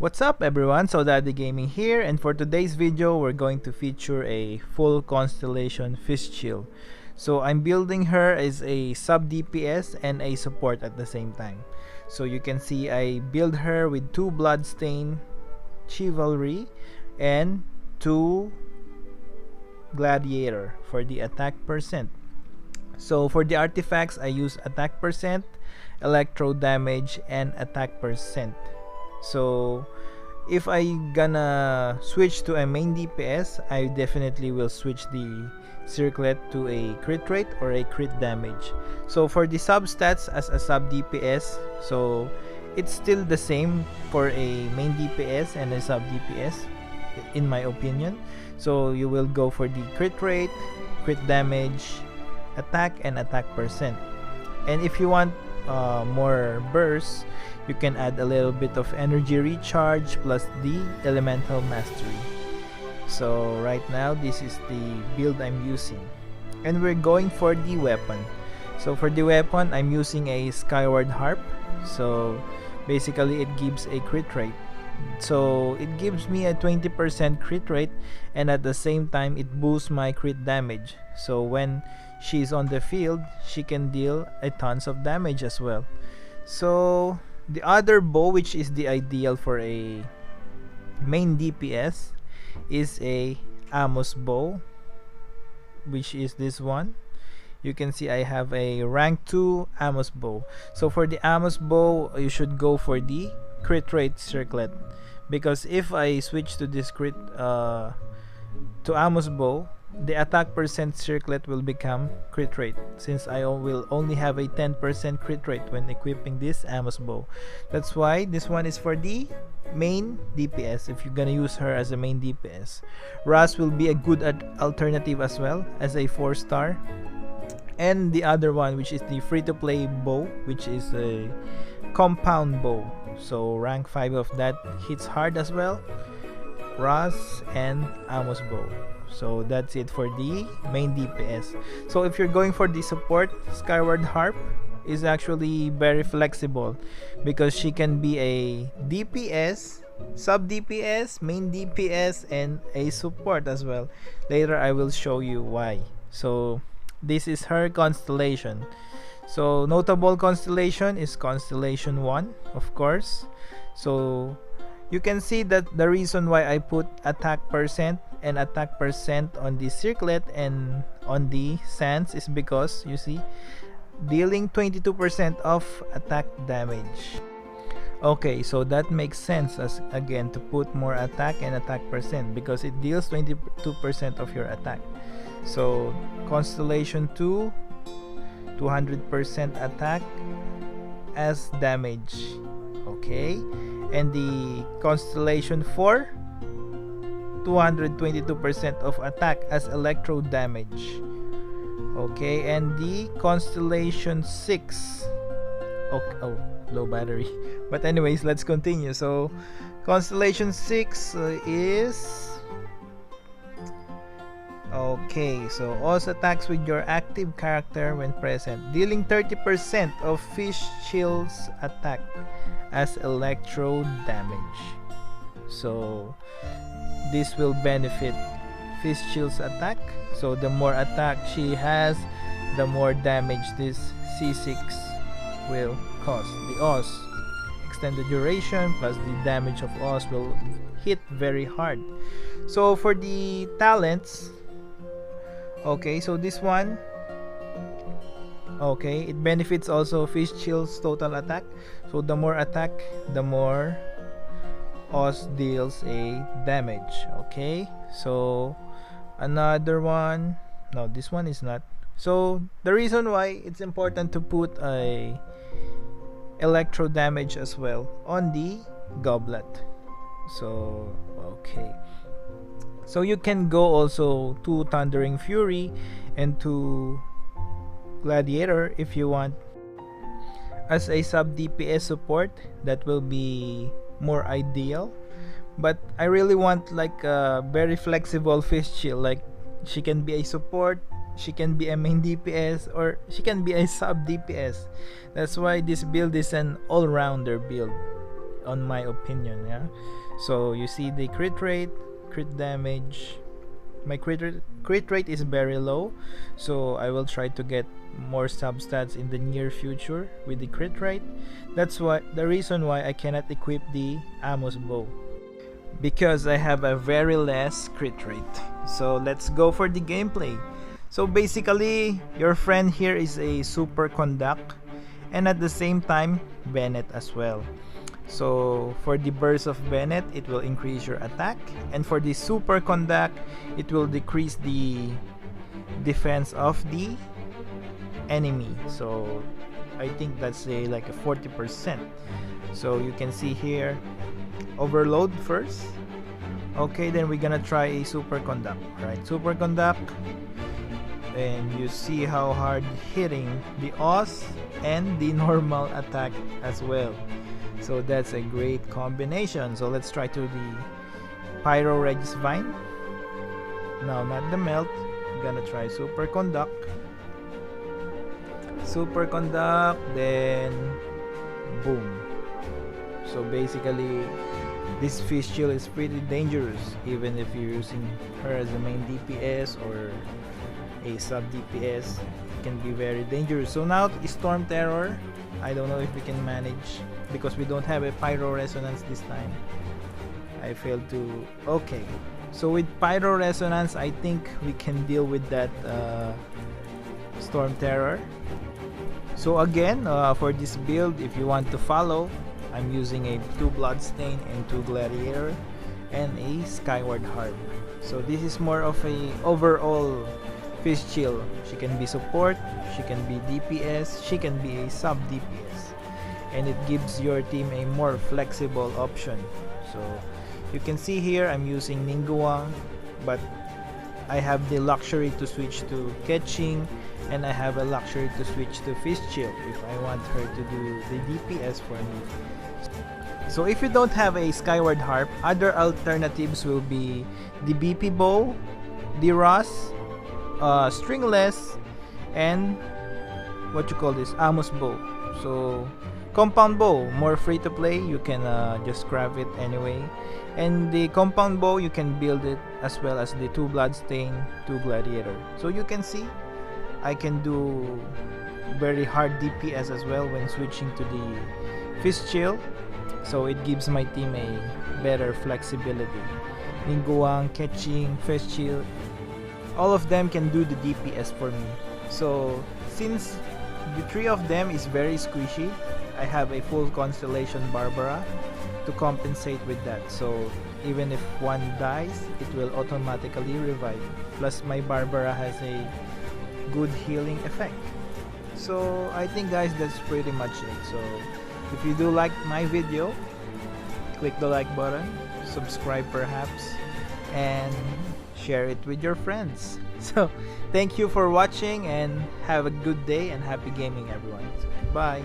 What's up everyone, so Daddy Gaming here, and for today's video we're going to feature a full constellation Fischl. So I'm building her as a sub DPS and a support at the same time. So you can see I build her with 2 Bloodstain Chivalry and 2 Gladiator for the attack percent. So for the artifacts I use attack percent, electro damage, and attack percent. So if I gonna switch to a main DPS, I definitely will switch the circlet to a crit rate or a crit damage. So for the substats as a sub DPS, so it's still the same for a main DPS and a sub DPS in my opinion. So you will go for the crit rate, crit damage, attack, and attack percent. And if you want more bursts, you can add a little bit of energy recharge plus the elemental mastery. So right now this is the build I'm using, and we're going for the weapon. So for the weapon I'm using a skyward harp. So basically it gives a crit rate, so it gives me a 20% crit rate, and at the same time it boosts my crit damage. So when she's on the field, she can deal a tons of damage as well. So the other bow, which is the ideal for a main DPS, is a Amos bow, which is this one. You can see I have a rank 2 Amos bow. So for the Amos bow, you should go for the crit rate circlet, because if I switch to this crit to Amos bow, the attack percent circlet will become crit rate, since I will only have a 10% crit rate when equipping this Amos bow. That's why this one is for the main DPS if you're gonna use her as a main DPS. Ras will be a good alternative as well as a 4-star. And the other one, which is the free-to-play bow, which is a compound bow. So rank 5 of that hits hard as well. Ras and Amos bow. So that's it for the main DPS. So if you're going for the support, Skyward Harp is actually very flexible, because she can be a DPS, sub DPS, main DPS, and a support as well. Later I will show you why. So this is her constellation. So notable constellation is constellation 1, of course. So you can see that the reason why I put attack percent and attack percent on the circlet and on the sands is because you see, dealing 22% of attack damage. Okay, so that makes sense as again to put more attack and attack percent, because it deals 22% of your attack. So constellation 2, 200% attack as damage. Okay, and the constellation 4, 222% of attack as electro damage. Okay, and the constellation 6, okay, oh, low battery. But anyways, let's continue. So constellation 6 is okay, so also attacks with your active character when present, dealing 30% of Fischl's attack as electro damage. So this will benefit Fischl's attack. So the more attack she has, the more damage this C6 will cause. The Oz extended duration plus the damage of Oz will hit very hard. So for the talents, okay, so this one, okay, it benefits also Fischl's total attack. So the more attack, the more Oz deals a damage. Okay, so another one, no, this one is not. So the reason why it's important to put a electro damage as well on the goblet. So okay, so you can go also to Thundering Fury and to Gladiator if you want as a sub DPS support. That will be more ideal, but I really want like a very flexible Fischl. Like she can be a support, she can be a main DPS, or she can be a sub DPS. That's why this build is an all-rounder build. on my opinion. Yeah, so you see the crit rate, crit damage. My crit rate is very low, so I will try to get more substats in the near future with the crit rate. That's the reason why I cannot equip the Amos bow, because I have a very less crit rate. So let's go for the gameplay. So basically, your friend here is a super conduct, and at the same time Bennett as well. So for the burst of Bennett, it will increase your attack, and for the super conduct, it will decrease the defense of the enemy. So I think that's like a 40%. So you can see here, overload first. Okay, then we're gonna try a super conduct. Right, super conduct, and you see how hard hitting the Oz and the normal attack as well. So that's a great combination. So let's try to the Pyro Regis Vine. No, not the melt. We're gonna try super conduct. Super conduct, then boom. So basically, this Fischl is pretty dangerous, even if you're using her as a main DPS or a sub DPS. It can be very dangerous. So now Storm Terror, I don't know if we can manage because we don't have a Pyro Resonance this time. I failed to... Okay, so with Pyro Resonance, I think we can deal with that Storm Terror. So again, for this build, if you want to follow, I'm using a 2 Bloodstain and 2 Gladiator and a Skyward Harp. So this is more of a overall Fischl. She can be support, she can be DPS, she can be a sub DPS, and it gives your team a more flexible option. So you can see here I'm using Ningguang, but I have the luxury to switch to Ketching, and I have a luxury to switch to Fischl if I want her to do the DPS for me. So if you don't have a Skyward Harp, other alternatives will be the BP Bow, the Ross, Stringless, and what you call this, Amos Bow. So Compound Bow, more free to play, you can just grab it anyway. And the Compound Bow, you can build it as well as the 2 Bloodstain, 2 Gladiator. So you can see I can do very hard DPS as well when switching to the Fischl. So it gives my team a better flexibility. Ningguang, Ketching, Fischl, all of them can do the DPS for me. So since the 3 of them is very squishy, I have a full Constellation Barbara to compensate with that. So even if one dies, it will automatically revive. Plus my Barbara has a good healing effect. So I think guys, that's pretty much it. So if you do like my video, click the like button, subscribe perhaps, and share it with your friends. So thank you for watching, and have a good day and happy gaming everyone. Bye.